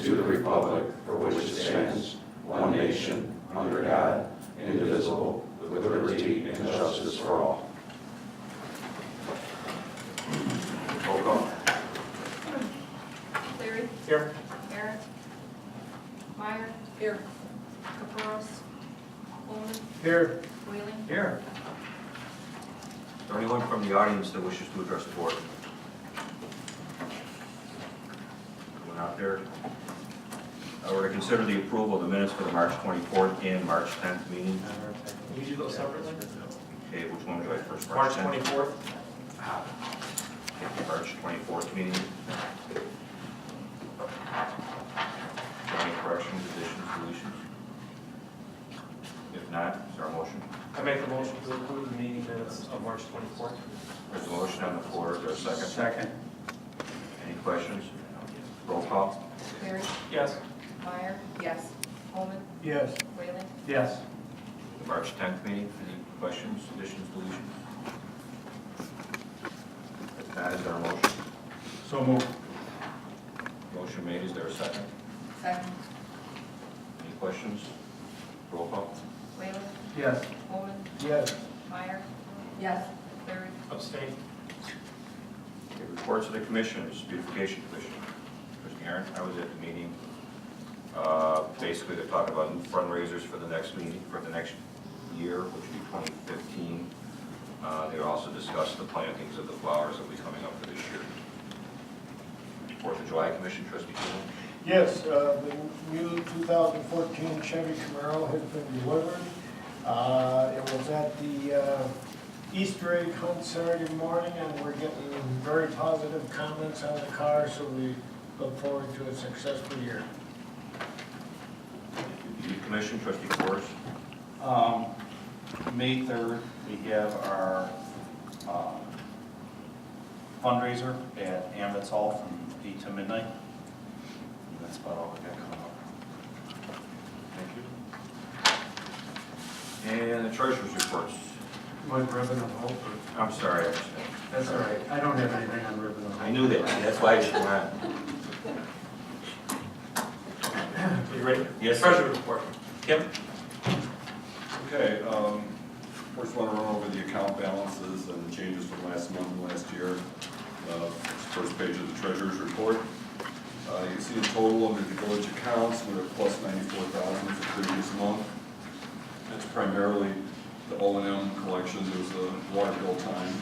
to the republic for which it stands, one nation, under God, indivisible, with liberty and justice for all. Roll call. Cleary. Here. Aaron. Meyer. Here. Caprows. Coleman. Here. Whaling. Here. Is there anyone from the audience that wishes to address the board? Anyone out there? We're to consider the approval of the minutes for the March 24th and March 10th meeting. We do those separately? Okay, which one would you like first? March 10th? 24th. Okay, March 24th meeting. Any corrections, additions, deletions? If not, is there a motion? I make the motion to approve the meeting minutes of March 24th. There's a motion on the floor. Is there a second? Second. Any questions? Roll call. Cleary. Yes. Meyer. Yes. Coleman. Yes. Whaling. Yes. The March 10th meeting, any questions, additions, deletions? If not, is there a motion? So moved. Motion made, is there a second? Second. Any questions? Roll call. Whaling. Yes. Coleman. Yes. Meyer. Yes. Cleary. Abstain. Okay, reports of the commissioners, beautification commission. Trustee Aaron, I was at the meeting. Basically, they're talking about new fundraisers for the next meeting, for the next year, which will be 2015. They also discussed the plantings of the flowers that will be coming up for this year. 4th of July Commission, Trustee Cooley. Yes, the new 2014 Chevy Camaro has been delivered. It was at the Easter egg hunt Saturday morning, and we're getting very positive comments on the car, so we look forward to a successful year. Youth Commission, Trustee Forrest. May 3rd, we have our fundraiser at Ambets Hall from 8 to midnight. And that's about all we got coming up. Thank you. And the treasurer's reports. What, Ribbon of Hope? I'm sorry. That's all right. I don't have anything on Ribbon of Hope. I knew that. That's why I just went on. You ready? Yes, sir. Treasury report. Kim? Okay, first want to run over the account balances and the changes from last month and last year. First page of the treasurer's report. You can see the total under the village accounts, we're at plus 94,000 for the previous month. That's primarily the O&M collections. It was the water bill time.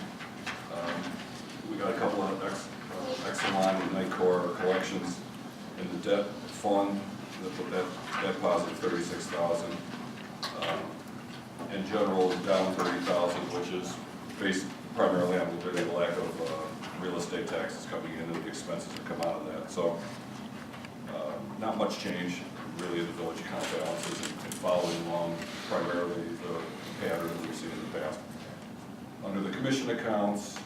We got a couple of Exelon and Nightcore collections in the debt fund that put that positive 36,000. In general, down 30,000, which is based primarily on the lack of real estate taxes coming in and the expenses that come out of that. So, not much change really in the village account balances and following along primarily the pattern that we've seen in the past. Under the commission accounts,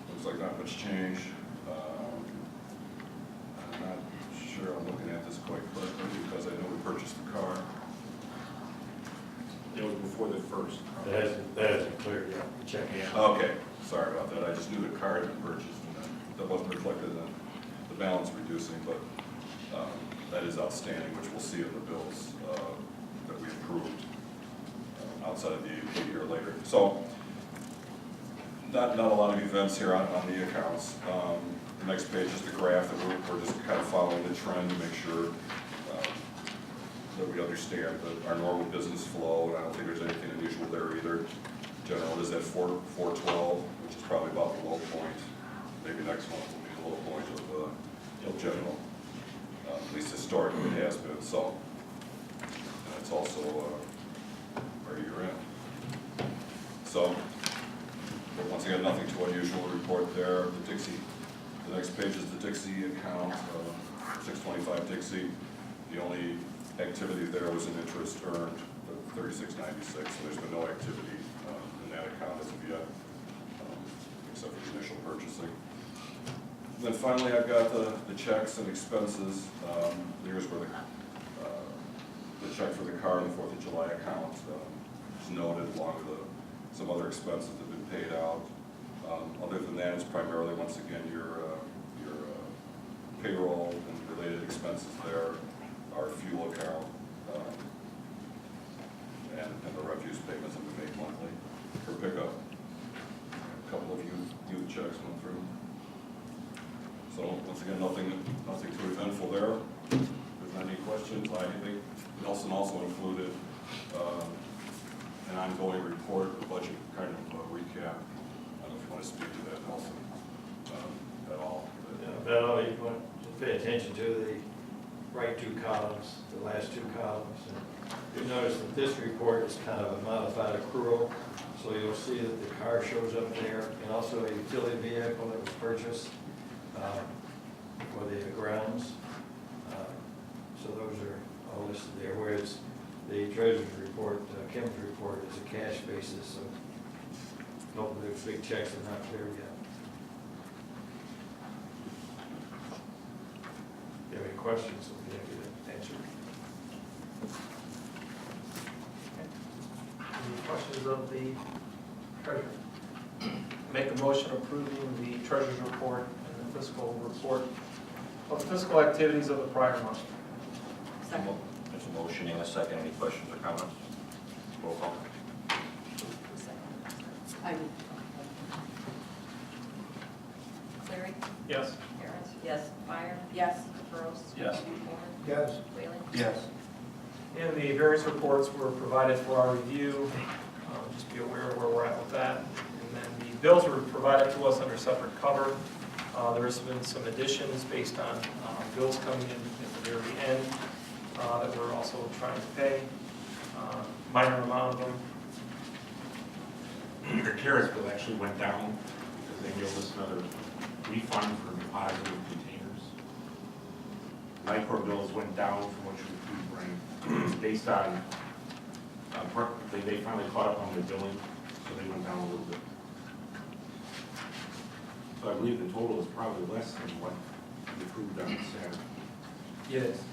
looks like not much change. I'm not sure I'm looking at this quite correctly because I know we purchased the car. It was before the first. That hasn't cleared yet, check it out. Okay, sorry about that. I just knew the car had been purchased and that wasn't reflected in the balance reducing, but that is outstanding, which we'll see in the bills that we approved outside of the AP here later. So, not a lot of events here on the accounts. The next page is the graph that we're just kind of following the trend to make sure that we understand our normal business flow, and I don't think there's anything unusual there either. General is at 412, which is probably about the low point. Maybe next month will be the low point of general. At least historically it has been. So, and it's also where you're in. So, but once again, nothing too unusual to report there. The next page is the Dixie account, 625 Dixie. The only activity there was an interest earned, 3696. So there's been no activity in that account as of yet, except for the initial purchasing. And then finally, I've got the checks and expenses. Here's where the check for the car in the 4th of July account is noted, along with some other expenses that have been paid out. Other than that, it's primarily, once again, your payroll and related expenses there, our fuel account, and the refuse payments that we make monthly for pickup. A couple of youth checks went through. So once again, nothing too eventful there. If there's any questions, Nelson also included an ongoing report, a budget kind of recap. I don't know if you want to speak to that, Nelson, at all. Well, you want to pay attention to the right two columns, the last two columns. And you notice that this report is kind of a modified accrual, so you'll see that the car shows up there, and also a utility vehicle that was purchased for the grounds. So those are all listed there, whereas the treasurer's report, Kim's report, is a cash basis, so hopefully those big checks are not clear yet. If you have any questions, we'll be happy to answer. Any questions of the treasurer? Make a motion approving the treasurer's report and the fiscal report of fiscal activities of the prior month. Second. There's a motion and a second. Any questions or comments? Roll call. Cleary. Yes. Aaron. Yes. Meyer. Yes. Caprows. Yes. Coleman. Yes. Whaling. Yes. And the various reports were provided for our review. Just be aware of where we're at with that. And then the bills were provided to us under separate cover. There has been some additions based on bills coming in at the very end that we're also trying to pay. Minor amount of them. The carrots bill actually went down because they gave us another refund for deposit of containers. Lycor bills went down from what we bring based on, they finally caught up on the billing, so they went down a little bit. So I believe the total is probably less than what we approved on Saturday. Yes.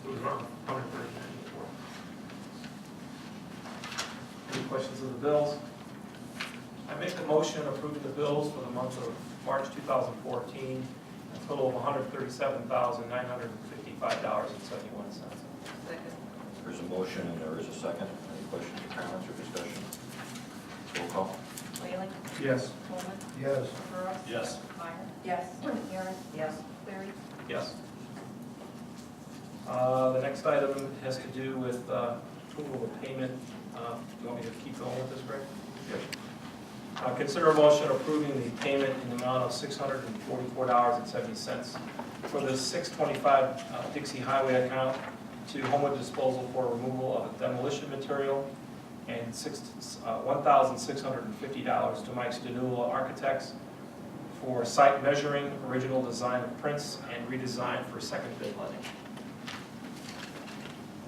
It was around 139. Any questions of the bills? I make a motion approving the bills for the month of March 2014, a total of $137,955.71. Second. There's a motion and there is a second. Any questions or comments or discussion? Roll call. Whaling. Yes. Coleman. Yes. Caprows. Yes. Meyer. Yes. Aaron. Yes. Cleary. Yes. The next item has to do with approval of payment. You want me to keep going with this, Greg? Yes. Consider a motion approving the payment in the amount of $644.70 for the 625 Dixie Highway account to Homewood Disposal for removal of demolition material, and $1,650 to Mike's Denula Architects for site measuring, original design of prints, and redesign for second bid letting.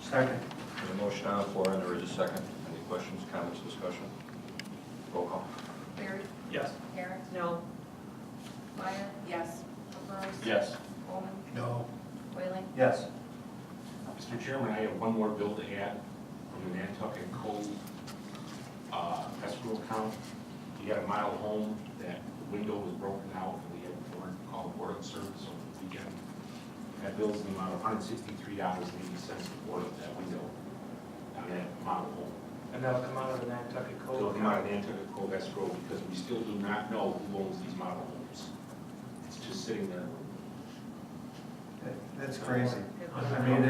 Second. There's a motion on the floor and there is a second. Any questions, comments, discussion? Roll call. Cleary. Yes. Aaron. No. Meyer. Yes. Caprows. Yes. Coleman. No. Whaling. Yes. Mr. Chairman, I have one more bill to add from the Nantucket Cove escrow account. You got a model home that the window was broken out and we had called board service over the weekend. That bill's in the amount of $163.80 to board up that window on that model home. And that'll come out of the Nantucket Code. It'll come out of Nantucket Cove escrow because we still do not know who owns these model homes. It's just sitting there. That's crazy. I mean,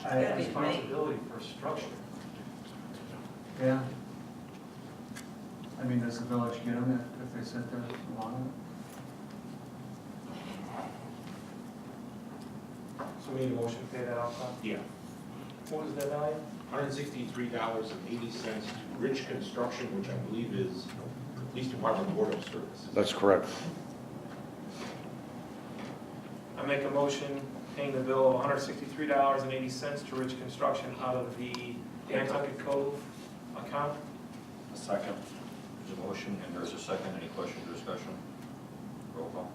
Gotta be Responsibility for structure. Yeah. I mean, does the village get them if they sit there long? So we need a motion to pay that off, Tom? Yeah. What was that value? $163.80 to Rich Construction, which I believe is Police Department Board of Services. That's correct. I make a motion paying the bill of $163.80 to Rich Construction out of the Nantucket Cove account. A second. There's a motion and there's a second. Any questions or discussion? Roll call.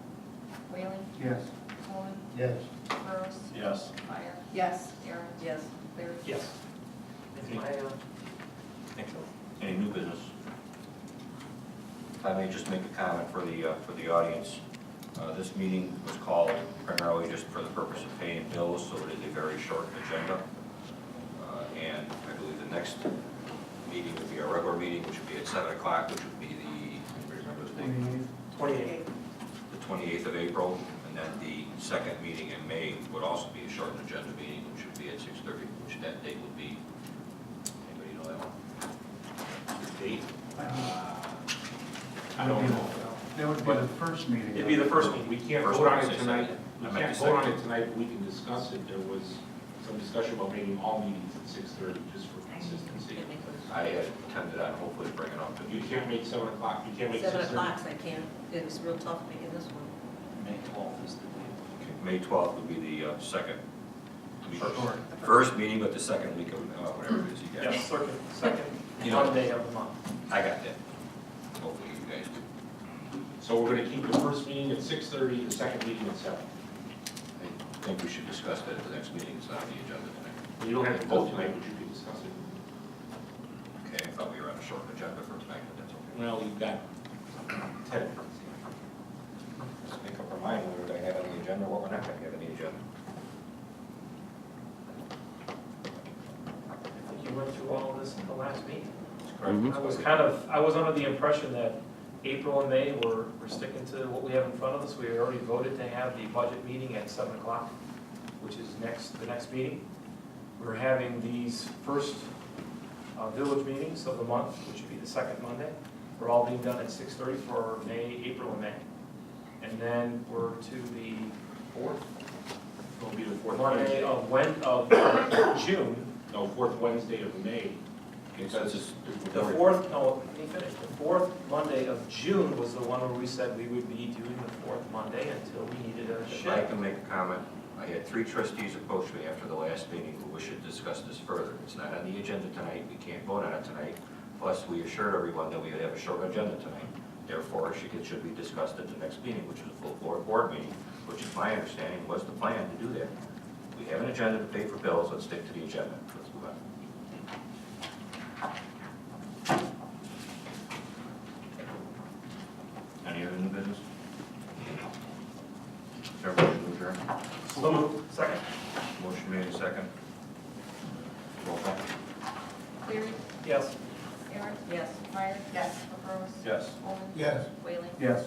Whaling. Yes. Coleman. Yes. Caprows. Yes. Meyer. Yes. Aaron. Yes. Cleary. Yes. Any new business? If I may just make a comment for the audience. This meeting was called primarily just for the purpose of paying bills, so it is a very short agenda. And I believe the next meeting would be our regular meeting, which would be at 7 o'clock, which would be the, anybody remember the date? 28. The 28th of April, and then the second meeting in May would also be a short agenda meeting, which would be at 6:30, which that date would be, anybody know that one? Date? I don't know. That would be the first meeting. It'd be the first meeting. We can't First vote on one, it say tonight. second. We I meant can't the vote on second. it tonight, we can discuss it. There was some discussion about making all meetings at 6:30, just for consistency. I had intended on hopefully bringing it up to You can't make 7 o'clock, you can't make 7 6:30. o'clock, I can't, it was real tough making this one. May 12th is the date. May 12th would be the second. Sure. First meeting, but the second week of, whatever it is you guys. Yes, second You know- Monday of the month. I got that. Hopefully you guys do. So we're gonna keep the first meeting at 6:30, the second meeting at 7. I think we should discuss that at the next meeting. It's not on the agenda tonight. You don't have to vote tonight, but you can discuss it. Okay, I thought we were on a short agenda for tonight, but that's okay. Well, you've got 10 minutes. Let's make up our mind what we're gonna have on the agenda, what we're not gonna have on the agenda. I think you went through all of this in the last meeting. That's correct. I was under the impression that April and May we're sticking to what we have in front of us. We already voted to have the budget meeting at 7 o'clock, which is the next meeting. We're having these first village meetings of the month, which would be the second Monday. We're all being done at 6:30 for May, April, and May. And then we're to the fourth It'll be the fourth Monday Wednesday. of June. No, fourth Wednesday of May. Consensus. The fourth, no, let me finish. The fourth Monday of June was the one where we said we would be doing the fourth Monday until we needed a If I shed. can make a comment, I had 3 trustees approach me after the last meeting who wish to discuss this further. It's not on the agenda tonight, we can't vote on it tonight. Plus, we assured everyone that we would have a short agenda tonight. Therefore, it should be discussed at the next meeting, which is a full floor board meeting, which is my understanding was the plan to do that. We have an agenda to pay for bills, let's stick to the agenda. Let's move on. Any other new business? Is there a motion to adjourn? So moved. Second. Motion made and second. Roll call. Cleary. Yes. Aaron. Yes. Meyer. Yes. LaFrose. Yes. Coleman. Yes. Whaling. Yes.